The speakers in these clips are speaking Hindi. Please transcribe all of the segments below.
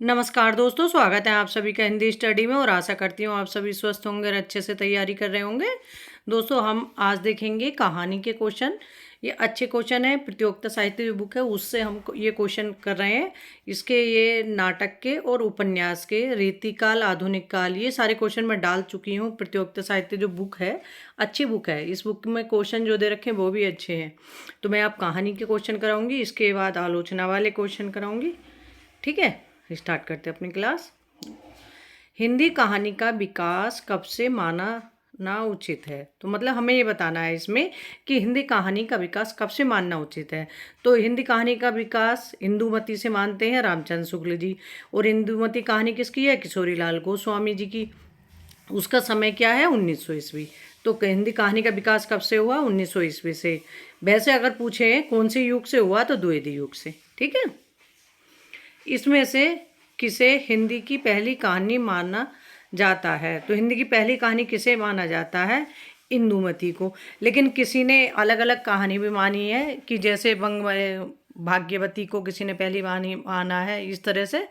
नमस्कार दोस्तों, स्वागत है आप सभी का हिंदी स्टडी में और आशा करती हूँ आप सभी स्वस्थ होंगे और अच्छे से तैयारी कर रहे होंगे। दोस्तों, हम आज देखेंगे कहानी के क्वेश्चन। ये अच्छे क्वेश्चन है, प्रतियोगिता साहित्य जो बुक है उससे हम ये क्वेश्चन कर रहे हैं। इसके ये नाटक के और उपन्यास के रीतिकाल, आधुनिक काल, ये सारे क्वेश्चन मैं डाल चुकी हूँ। प्रतियोगिता साहित्य जो बुक है अच्छी बुक है, इस बुक में क्वेश्चन जो दे रखे हैं वो भी अच्छे हैं। तो मैं आप कहानी के क्वेश्चन कराऊंगी, इसके बाद आलोचना वाले क्वेश्चन कराऊंगी। ठीक है, स्टार्ट करते हैं अपनी क्लास। हिंदी कहानी का विकास कब से माना ना उचित है? तो मतलब हमें ये बताना है इसमें कि हिंदी कहानी का विकास कब से मानना उचित है। तो हिंदी कहानी का विकास इंदुमती से मानते हैं रामचंद्र शुक्ल जी। और इंदुमती कहानी किसकी है? किशोरीलाल गोस्वामी जी की। उसका समय क्या है? 1900 ईस्वी। तो हिंदी कहानी का विकास कब से हुआ? 1900 ईस्वी से। वैसे अगर पूछे कौन से युग से हुआ, तो द्विवेदी युग से। ठीक है, इसमें से किसे हिंदी की पहली कहानी माना जाता है? तो हिंदी की पहली कहानी किसे माना जाता है? इंदुमती को। लेकिन किसी ने अलग अलग कहानी भी मानी है कि जैसे भाग्यवती को किसी ने पहली कहानी माना है, इस तरह से।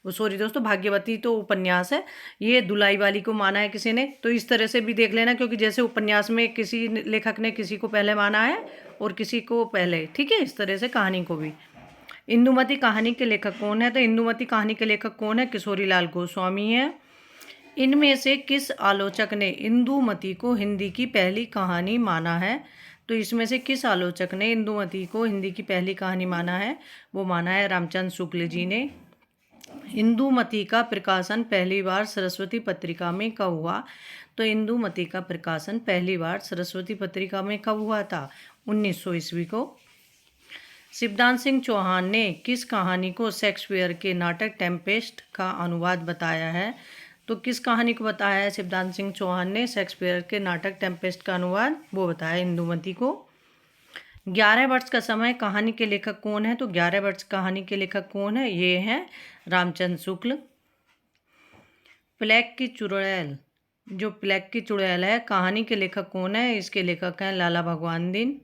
सॉरी दोस्तों, भाग्यवती तो उपन्यास है, ये दुलाई वाली को माना है किसी ने। तो इस तरह से भी देख लेना, क्योंकि जैसे उपन्यास में किसी लेखक ने किसी को पहले माना है और किसी को पहले। ठीक है, इस तरह से कहानी को भी। इंदुमती कहानी के लेखक कौन है? तो इंदुमती कहानी के लेखक कौन है? किशोरीलाल गोस्वामी है। इनमें से किस आलोचक ने इंदुमती को हिंदी की पहली कहानी माना है? तो इसमें से किस आलोचक ने इंदुमती को हिंदी की पहली कहानी माना है? वो माना है रामचंद्र शुक्ल जी ने। इंदुमती का प्रकाशन पहली बार सरस्वती पत्रिका में कब हुआ? तो इंदुमती का प्रकाशन पहली बार सरस्वती पत्रिका में कब हुआ था? 1900 ईस्वी को। शिवदान सिंह चौहान ने किस कहानी को शेक्सपियर के नाटक टेम्पेस्ट का अनुवाद बताया है? तो किस कहानी को बताया है शिवदान सिंह चौहान ने शेक्सपियर के नाटक टेम्पेस्ट का अनुवाद? वो बताया इंदुमती को। 11 वर्ष का समय कहानी के लेखक कौन है? तो 11 वर्ष कहानी के लेखक कौन है? ये हैं रामचंद्र शुक्ल। प्लेग की चुड़ैल, जो प्लेग की चुड़ैल है, कहानी के लेखक कौन है? इसके लेखक हैं लाला भगवान दीन।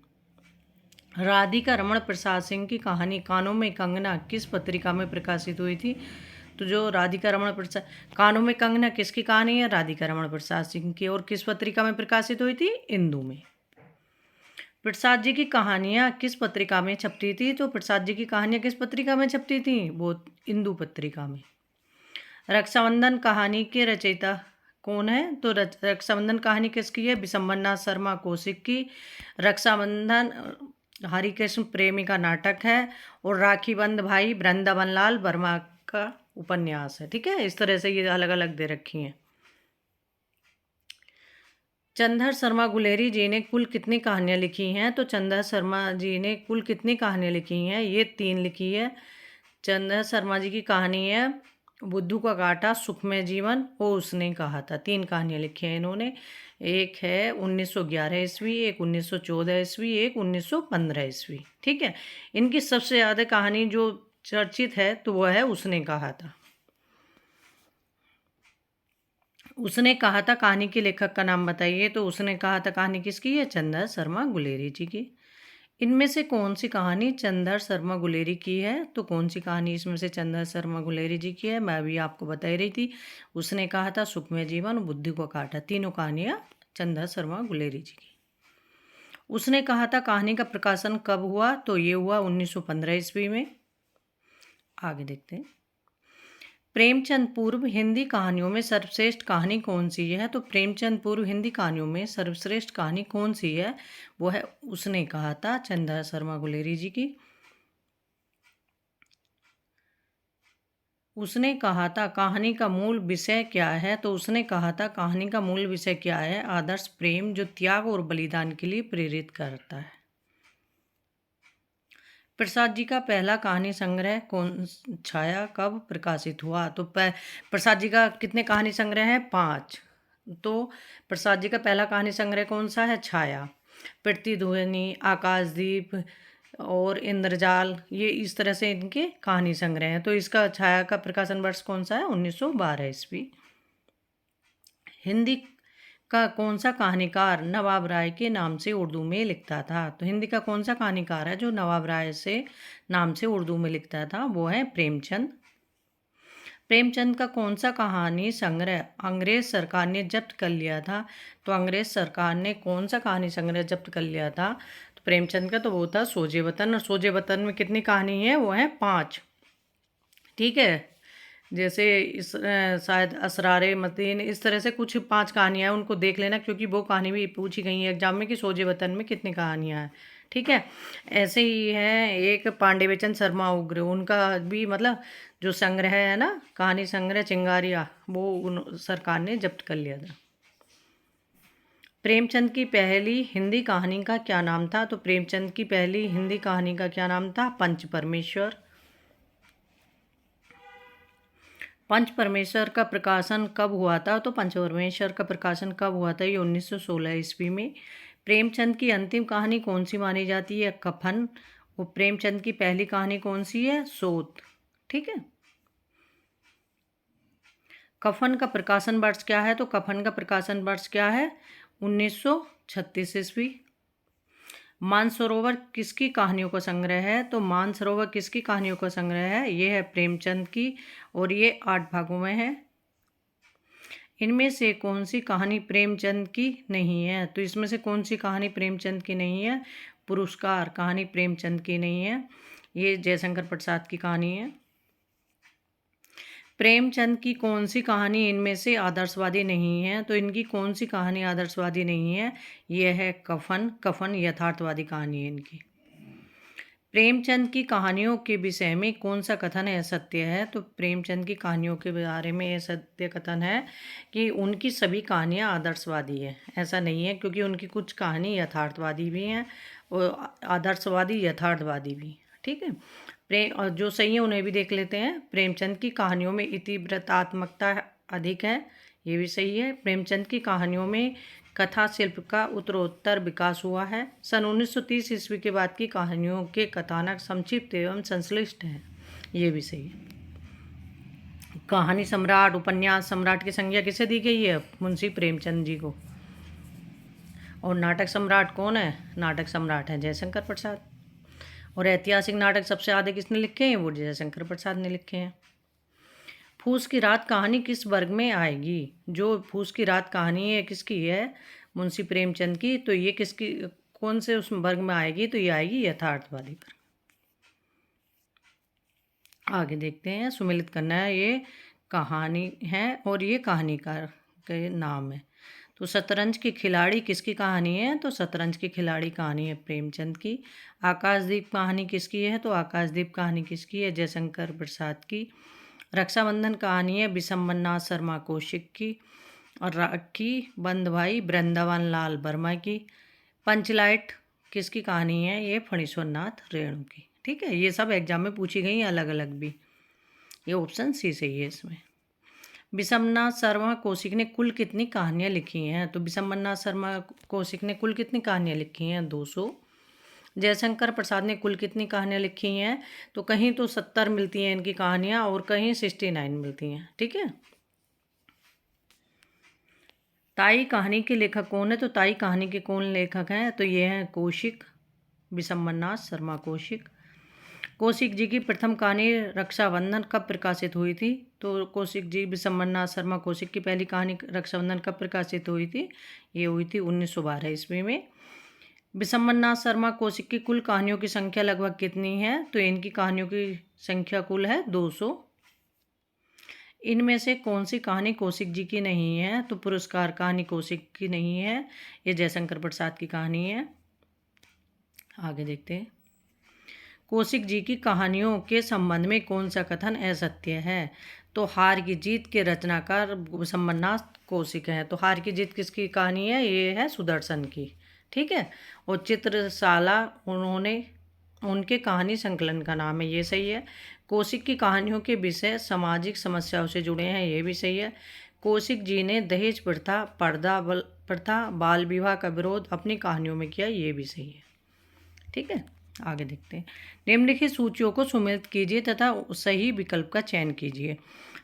राधिका रमण प्रसाद सिंह की कहानी कानों में कंगना किस पत्रिका में प्रकाशित हुई थी? तो जो राधिका रमण प्रसाद, कानों में कंगना किसकी कहानी है? राधिका रमण प्रसाद सिंह की। और किस पत्रिका में प्रकाशित हुई थी? इंदु में। प्रसाद जी की कहानियाँ किस पत्रिका में छपती थी? तो प्रसाद जी की कहानियाँ किस पत्रिका में छपती थी? वो इंदु पत्रिका में। रक्षाबंधन कहानी के रचयिता कौन है? तो रक्षाबंधन कहानी किसकी है? विशंबरनाथ शर्मा कौशिक की। रक्षाबंधन हरिकृष्ण प्रेमी का नाटक है और राखी बंध भाई वृंदावन लाल वर्मा का उपन्यास है। ठीक है, इस तरह से ये अलग अलग दे रखी हैं। चंद्र शर्मा गुलेरी जी ने कुल कितनी कहानियाँ लिखी हैं? तो चंद्र शर्मा जी ने कुल कितनी कहानियाँ लिखी हैं? ये 3 लिखी है। चंद्र शर्मा जी की कहानी है बुद्धू का कांटा, सुखमय जीवन, वो उसने कहा था। 3 कहानियाँ लिखी हैं इन्होंने। एक है 1911 ईस्वी, एक 1914 ईस्वी, एक 1915 ईस्वी। ठीक है, इनकी सबसे ज़्यादा कहानी जो चर्चित है तो वह है उसने कहा था। उसने कहा था कहानी के लेखक का नाम बताइए। तो उसने कहा था कहानी किसकी है? चंद्र शर्मा गुलेरी जी की। इनमें से कौन सी कहानी चंद्र शर्मा गुलेरी की है? तो कौन सी कहानी इसमें से चंद्र शर्मा गुलेरी जी की है? मैं अभी आपको बता ही रही थी। उसने कहा था, सुखमय जीवन, बुद्धू का कांटा, तीनों कहानियाँ चंद्र शर्मा गुलेरी जी की। उसने कहा था कहानी का प्रकाशन कब हुआ? तो ये हुआ 1915 ईस्वी में। आगे देखते हैं। प्रेमचंद पूर्व हिंदी कहानियों में सर्वश्रेष्ठ कहानी कौन सी है? तो प्रेमचंद पूर्व हिंदी कहानियों में सर्वश्रेष्ठ कहानी कौन सी है? वो है उसने कहा था चंद्र शर्मा गुलेरी जी की। उसने कहा था कहानी का मूल विषय क्या है? तो उसने कहा था कहानी का मूल विषय क्या है? आदर्श प्रेम जो त्याग और बलिदान के लिए प्रेरित करता है। प्रसाद जी का पहला कहानी संग्रह कौन छाया कब प्रकाशित हुआ? तो प्रसाद जी का कितने कहानी संग्रह हैं? 5। तो प्रसाद जी का पहला कहानी संग्रह कौन सा है? छाया। प्रतिध्वनि, आकाशदीप और इंद्रजाल, ये इस तरह से इनके कहानी संग्रह हैं। तो इसका छाया का प्रकाशन वर्ष कौन सा है? 1912 ईस्वी। हिंदी का कौन सा कहानीकार नवाब राय के नाम से उर्दू में लिखता था? तो हिंदी का कौन सा कहानीकार है जो नवाब राय से नाम से उर्दू में लिखता था? वो है प्रेमचंद। प्रेमचंद का कौन सा कहानी संग्रह अंग्रेज सरकार ने जब्त कर लिया था? तो अंग्रेज सरकार ने कौन सा कहानी संग्रह जब्त कर लिया था? तो प्रेमचंद का तो वो था सोजे वतन, और सोजे वतन में कितनी कहानी है? वो है 5। ठीक है, जैसे शायद असरारे मतीन, इस तरह से कुछ 5 कहानियाँ हैं, उनको देख लेना, क्योंकि वो कहानी भी पूछी गई है एग्जाम में कि सोजे वतन में कितनी कहानियाँ हैं। ठीक है, ऐसे ही है एक पांडे शर्मा उग्र, उनका भी मतलब जो संग्रह है ना, कहानी संग्रह चिंगारियाँ, वो उन सरकार ने जब्त कर लिया था। प्रेमचंद की पहली हिंदी कहानी का क्या नाम था? तो प्रेमचंद की पहली हिंदी कहानी का क्या नाम था? पंच परमेश्वर। पंच परमेश्वर का प्रकाशन कब हुआ था? तो पंच परमेश्वर का प्रकाशन कब हुआ था? ये 1916 ईस्वी में। प्रेमचंद की अंतिम कहानी कौन सी मानी जाती है? कफन। वो प्रेमचंद की पहली कहानी कौन सी है? सोत। ठीक है, कफन का प्रकाशन वर्ष क्या है? तो कफन का प्रकाशन वर्ष क्या है? 1936 ईस्वी। मानसरोवर किसकी कहानियों का संग्रह है? तो मानसरोवर किसकी कहानियों का संग्रह है? ये है प्रेमचंद की, और ये 8 भागों में है। इनमें से कौन सी कहानी प्रेमचंद की नहीं है? तो इसमें से कौन सी कहानी प्रेमचंद की नहीं है? पुरस्कार कहानी प्रेमचंद की नहीं है, ये जयशंकर प्रसाद की कहानी है। प्रेमचंद की कौन सी कहानी इनमें से आदर्शवादी नहीं है? तो इनकी कौन सी कहानी आदर्शवादी नहीं है? यह है कफन। कफन यथार्थवादी कहानी है इनकी। प्रेमचंद की कहानियों के विषय में कौन सा कथन है सत्य है? तो प्रेमचंद की कहानियों के बारे में यह सत्य कथन है कि उनकी सभी कहानियाँ आदर्शवादी है। ऐसा नहीं है, क्योंकि उनकी कुछ कहानी यथार्थवादी भी हैं और आदर्शवादी यथार्थवादी भी। ठीक है, प्रेम और जो सही है उन्हें भी देख लेते हैं। प्रेमचंद की कहानियों में इतिवृत्तात्मकता अधिक है, ये भी सही है। प्रेमचंद की कहानियों में कथा शिल्प का उत्तरोत्तर विकास हुआ है। सन 1930 ईस्वी के बाद की कहानियों के कथानक संक्षिप्त एवं संश्लिष्ट हैं, ये भी सही है। कहानी सम्राट, उपन्यास सम्राट की संज्ञा किसे दी गई है? मुंशी प्रेमचंद जी को। और नाटक सम्राट कौन है? नाटक सम्राट है जयशंकर प्रसाद। और ऐतिहासिक नाटक सबसे ज़्यादा किसने लिखे हैं? वो जयशंकर प्रसाद ने लिखे हैं। फूस की रात कहानी किस वर्ग में आएगी? जो फूस की रात कहानी है किसकी है? मुंशी प्रेमचंद की। तो ये किसकी, कौन से उस वर्ग में आएगी? तो ये आएगी यथार्थवादी पर। आगे देखते हैं, सुमिलित करना है, ये कहानी है और ये कहानीकार के नाम है। तो शतरंज की खिलाड़ी किसकी कहानी है? तो शतरंज की खिलाड़ी कहानी है प्रेमचंद की। आकाशदीप कहानी किसकी है? तो आकाशदीप कहानी किसकी है? जयशंकर प्रसाद की। रक्षाबंधन कहानी है विशंबरनाथ शर्मा कौशिक की। और राखी बंद भाई वृंदावन लाल वर्मा की। पंचलाइट किसकी कहानी है? ये फणीश्वर नाथ रेणु की। ठीक है, ये सब एग्जाम में पूछी गई हैं अलग अलग भी। ये ऑप्शन सी सही है इसमें। विशंबरनाथ शर्मा कौशिक ने कुल कितनी कहानियाँ लिखी हैं? तो विशंबरनाथ शर्मा कौशिक ने कुल कितनी कहानियाँ लिखी हैं? 200। जयशंकर प्रसाद ने कुल कितनी कहानियाँ लिखी हैं? तो कहीं तो 70 मिलती हैं इनकी कहानियाँ, और कहीं 69 मिलती हैं। ठीक है, ताई कहानी के लेखक कौन है? तो ताई कहानी के कौन लेखक हैं? तो ये हैं कौशिक, विशंबरनाथ शर्मा कौशिक। कौशिक जी की प्रथम कहानी रक्षाबंधन कब प्रकाशित हुई थी? तो कौशिक जी, विशंबरनाथ शर्मा कौशिक की पहली कहानी रक्षाबंधन कब प्रकाशित हुई थी? ये हुई थी 1912 ईस्वी में। विशंबरनाथ शर्मा कौशिक की कुल कहानियों की संख्या लगभग कितनी है? तो इनकी कहानियों की संख्या कुल है 200। इनमें से कौन सी कहानी कौशिक जी की नहीं है? तो पुरस्कार कहानी कौशिक की नहीं है, ये जयशंकर प्रसाद की कहानी है। आगे देखते हैं, कौशिक जी की कहानियों के संबंध में कौन सा कथन असत्य है? तो हार की जीत के रचनाकार विशंबरनाथ कौशिक हैं। तो हार की जीत किसकी कहानी है? ये है सुदर्शन की। ठीक है, और चित्रशाला उनके कहानी संकलन का नाम है, ये सही है। कौशिक की कहानियों के विषय सामाजिक समस्याओं से जुड़े हैं, ये भी सही है। कौशिक जी ने दहेज प्रथा, प्रथा, बाल विवाह का विरोध अपनी कहानियों में किया, ये भी सही है। ठीक है, आगे देखते हैं, निम्नलिखित सूचियों को सुमेलित कीजिए तथा सही विकल्प का चयन कीजिए।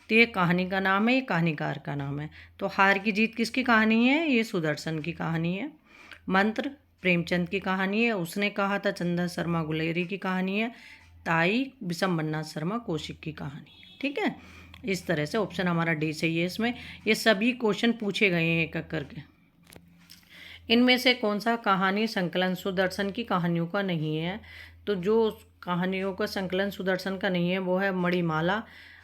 तो ये कहानी का नाम है, ये कहानीकार का नाम है। तो हार की जीत किसकी कहानी है? ये सुदर्शन की कहानी है। मंत्र प्रेमचंद की कहानी है, उसने कहा था चंदा शर्मा गुलेरी की कहानी है। ताई विशंबरनाथ शर्मा कौशिक की कहानी। ठीक है, इस तरह से ऑप्शन हमारा डी सही है। इसमें ये सभी क्वेश्चन पूछे गए हैं एक एक करके। इनमें से कौन सा कहानी संकलन सुदर्शन की कहानियों का नहीं है? तो जो कहानियों का संकलन सुदर्शन का नहीं है वो है मणिमाला,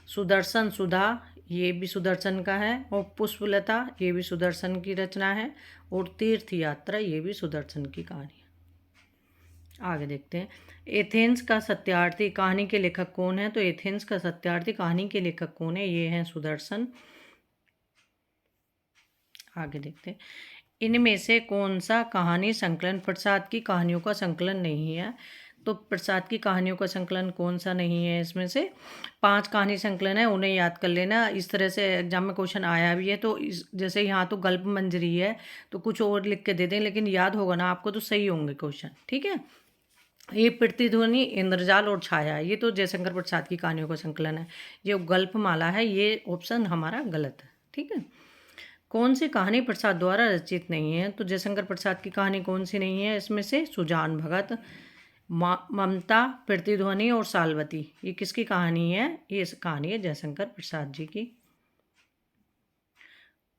सुदर्शन सुधा ये भी सुदर्शन का है, और पुष्पलता ये भी सुदर्शन की रचना है, और तीर्थ यात्रा ये भी सुदर्शन की कहानी है। आगे देखते हैं। एथेंस का सत्यार्थी कहानी के लेखक कौन है? तो एथेंस का सत्यार्थी कहानी के लेखक कौन है? ये हैं सुदर्शन। आगे देखते हैं। इनमें से कौन सा कहानी संकलन प्रसाद की कहानियों का संकलन नहीं है? तो प्रसाद की कहानियों का संकलन कौन सा नहीं है? इसमें से 5 कहानी संकलन है, उन्हें याद कर लेना। इस तरह से एग्जाम में क्वेश्चन आया भी है, तो इस जैसे यहाँ तो गल्प मंजरी है तो कुछ और लिख के दे दें, लेकिन याद होगा ना आपको तो सही होंगे क्वेश्चन। ठीक है, ये प्रतिध्वनि, इंद्रजाल और छाया ये तो जयशंकर प्रसाद की कहानियों का संकलन है। ये गल्पमाला है, ये ऑप्शन हमारा गलत है। ठीक है, कौन सी कहानी प्रसाद द्वारा रचित नहीं है? तो जयशंकर प्रसाद की कहानी कौन सी नहीं है? इसमें से सुजान भगत, ममता, प्रतिध्वनि और सालवती ये किसकी कहानी है? ये कहानी है जयशंकर प्रसाद जी की।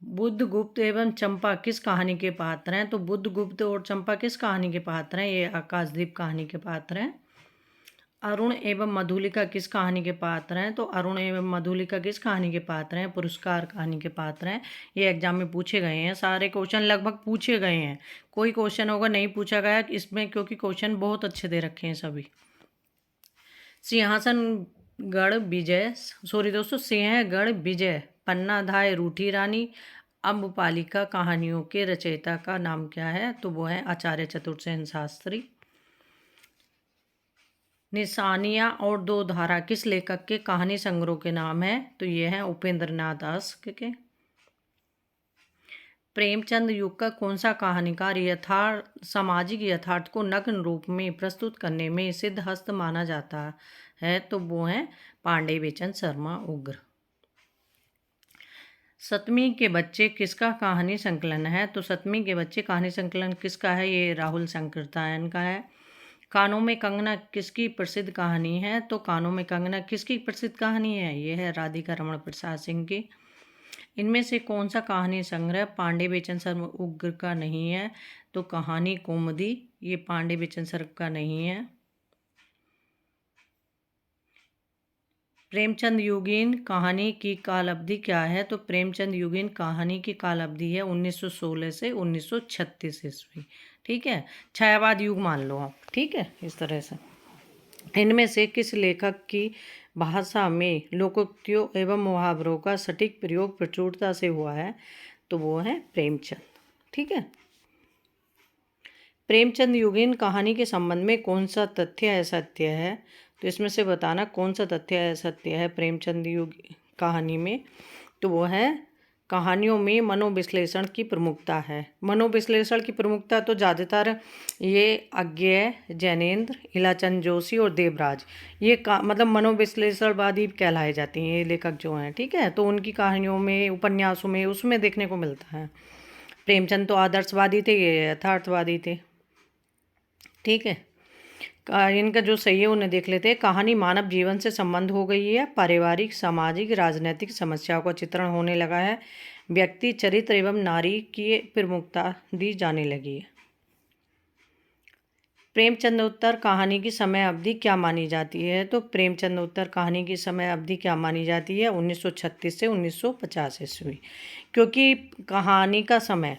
बुद्धगुप्त एवं चंपा किस कहानी के पात्र हैं? तो बुद्धगुप्त और चंपा किस कहानी के पात्र हैं? ये आकाशदीप कहानी के पात्र हैं। अरुण एवं मधुलिका किस कहानी के पात्र हैं? तो अरुण एवं मधुलिका किस कहानी के पात्र हैं? पुरस्कार कहानी के पात्र हैं। ये एग्जाम में पूछे गए हैं, सारे क्वेश्चन लगभग पूछे गए हैं। कोई क्वेश्चन होगा नहीं पूछा गया इसमें, क्योंकि क्वेश्चन बहुत अच्छे दे रखे हैं सभी। सिंहासनगढ़ विजय, सॉरी दोस्तों, सिंहगढ़ विजय, पन्नाधाय, रूठी रानी, अम्बपालिका कहानियों के रचयिता का नाम क्या है? तो वो है आचार्य चतुर्सेन शास्त्री। निशानियाँ और दो धारा किस लेखक के कहानी संग्रह के नाम है? तो ये है उपेंद्र नाथ दास के। प्रेमचंद युग का कौन सा कहानीकार सामाजिक यथार्थ को नग्न रूप में प्रस्तुत करने में सिद्धहस्त माना जाता है? तो वो है पांडे बेचन शर्मा उग्र। सतमी के बच्चे किसका कहानी संकलन है? तो सतमी के बच्चे कहानी संकलन किसका है? ये राहुल शंकरतायन का है। कानों में कंगना किसकी प्रसिद्ध कहानी है? तो कानों में कंगना किसकी प्रसिद्ध कहानी है? ये है राधिका रमण प्रसाद सिंह की। इनमें से कौन सा कहानी संग्रह पांडे बेचन शर्मा उग्र का नहीं है? तो कहानी कौमुदी ये पांडे बेचन शर्मा का नहीं है। प्रेमचंद युगीन कहानी की काल अवधि क्या है? तो प्रेमचंद युगीन कहानी की काल अवधि है 1916 से 1936 ईस्वी। ठीक है, छायावाद युग मान लो आप। ठीक है, इस तरह से। इनमें से किस लेखक की भाषा में लोकोक्तियों एवं मुहावरों का सटीक प्रयोग प्रचुरता से हुआ है? तो वो है प्रेमचंद। ठीक है, प्रेमचंद युगीन कहानी के संबंध में कौन सा तथ्य असत्य है? तो इसमें से बताना कौन सा तथ्य असत्य है प्रेमचंद युग कहानी में। तो वो है कहानियों में मनोविश्लेषण की प्रमुखता है। मनोविश्लेषण की प्रमुखता तो ज़्यादातर ये अज्ञेय, जैनेन्द्र, इलाचंद जोशी और देवराज ये मतलब मनोविश्लेषणवादी कहलाए जाती हैं ये लेखक जो हैं। ठीक है, तो उनकी कहानियों में, उपन्यासों में, उसमें देखने को मिलता है। प्रेमचंद तो आदर्शवादी थे, ये यथार्थवादी थे। ठीक है, इनका जो सही है उन्हें देख लेते हैं। कहानी मानव जीवन से संबंध हो गई है, पारिवारिक, सामाजिक, राजनीतिक समस्याओं का चित्रण होने लगा है, व्यक्ति चरित्र एवं नारी की प्रमुखता दी जाने लगी है। प्रेमचंदोत्तर कहानी की समय अवधि क्या मानी जाती है? तो प्रेमचंदोत्तर कहानी की समय अवधि क्या मानी जाती है? 1936 से 1950 ईस्वी। क्योंकि कहानी का समय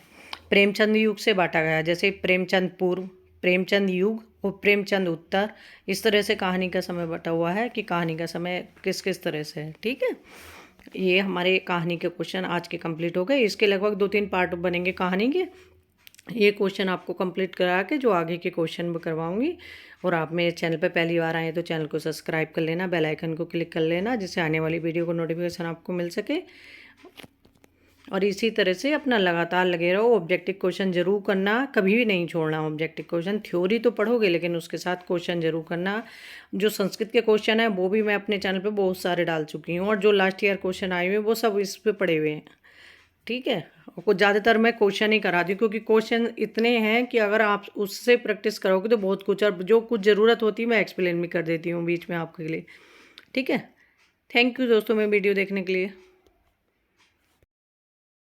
प्रेमचंद युग से बांटा गया, जैसे प्रेमचंद पूर्व, प्रेमचंद युग और प्रेमचंद उत्तर, इस तरह से कहानी का समय बटा हुआ है कि कहानी का समय किस किस तरह से है। ठीक है, ये हमारे कहानी के क्वेश्चन आज के कंप्लीट हो गए। इसके लगभग 2-3 पार्ट बनेंगे कहानी के। ये क्वेश्चन आपको कंप्लीट करा के जो आगे के क्वेश्चन भी करवाऊंगी। और आप मेरे चैनल पे पहली बार आए तो चैनल को सब्सक्राइब कर लेना, बेल आइकन को क्लिक कर लेना, जिससे आने वाली वीडियो को नोटिफिकेशन आपको मिल सके। और इसी तरह से अपना लगातार लगे रहो। ऑब्जेक्टिव क्वेश्चन जरूर करना, कभी भी नहीं छोड़ना ऑब्जेक्टिव क्वेश्चन। थ्योरी तो पढ़ोगे लेकिन उसके साथ क्वेश्चन जरूर करना। जो संस्कृत के क्वेश्चन है वो भी मैं अपने चैनल पे बहुत सारे डाल चुकी हूँ, और जो लास्ट ईयर क्वेश्चन आए हुए हैं वो सब इस पे पड़े हुए हैं। ठीक है। और कुछ ज़्यादातर मैं क्वेश्चन ही कराती हूँ, क्योंकि क्वेश्चन इतने हैं कि अगर आप उससे प्रैक्टिस करोगे तो बहुत कुछ, और जो कुछ ज़रूरत होती है मैं एक्सप्लेन भी कर देती हूँ बीच में आपके लिए। ठीक है। थैंक यू दोस्तों मेरी वीडियो देखने के लिए।